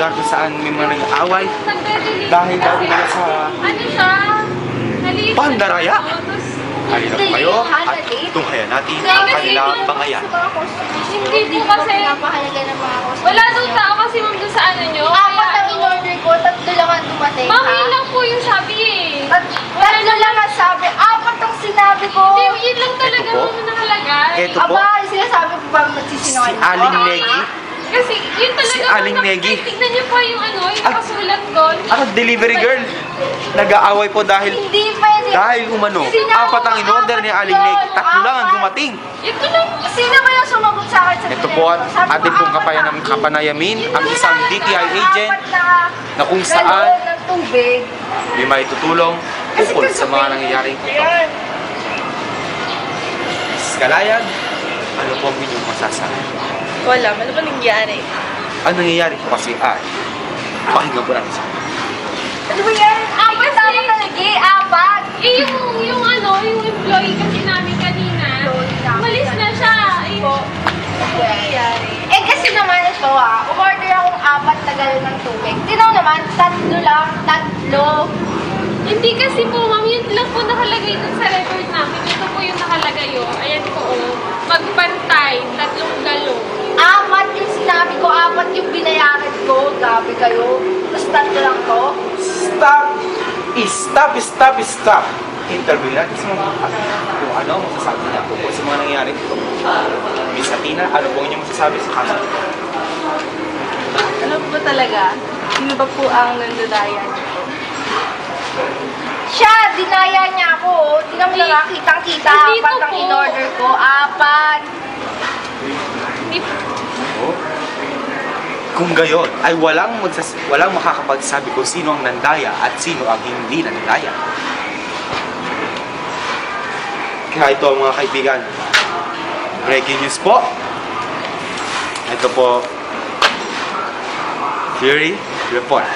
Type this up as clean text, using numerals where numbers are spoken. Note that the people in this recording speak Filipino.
lugar kung saan may mga nag-aaway dahil daw nila sa Ano siya? Pandaraya. Halina po kayo at tunghayan natin ang kanilang bangayan. Hindi po kasi napakahalaga ng mga customer. wala doon tao kasi ma'am doon sa ano nyo. Apat ang in-order ko, 3 lang ang dumating. Ma'am, yun lang po yung sabi eh. 3 lang ang sabi, 4 ang sinabi ko. Hindi, yun lang talaga Ito po. ma'am nakalagay. Ito po. Aba, sinasabi ko ba Si magsisinungaling? Aling Negi. Kasi yun talaga Si ma'am, Aling Negi. tignan niyo po yung ano, yung nakasulat doon. Ang delivery girl. Nag-aaway po dahil Hindi pwede. umano. Sinabi 4 ang in-order ni Aling Negi. 3 lang ang dumating. Ito lang. Sino ba yung sumagot sa akin sa Ito po at Sabi ko, atin pong 4 kapanayamin ang Hindi isang na, DTI apat agent na kung galon saan ng tubig. may maitutulong ukol sa mga nangyayaring ito. Yan. Kalayag, ano po ang inyong masasabi? Wala, ano ba nangyari? Ang nangyayari po kasi ay pakinggan po natin sa Ano ba yan? Apat na ako talaga eh, 4. Eh, yung ano, yung employee kasi namin kanina, umalis na siya. Eh, nangyayari? Eh kasi naman ito umorder akong 4 na galon ng tubig. Tinaw naman, 3 lang, 3. hindi kasi po, ma'am, yun lang po nakalagay dun sa record namin. Ito po yung nakalagay, oh. Ayan po, oh. Magpantay, 3 galon. 4 yung sinabi ko, 4 yung binayaran ko. Gabi kayo. Tapos 3 lang to. Stop! Interview natin sa mga kung ano ang masasabi niya tungkol sa mga nangyayari dito. Miss Athena, ano po inyong masasabi sa kaso? Ano po talaga? Sino ba po ang nandadayan? Siya, dinaya niya ako. Tingnan mo lang, kitang-kita. Dito 4 ang po. in-order ko. 4. Hindi, Oh. Kung gayon, ay walang makakapagsabi kung sino ang nandaya at sino ang hindi nandaya. Kaya ito mga kaibigan, breaking news po. Ito po, Fury Report.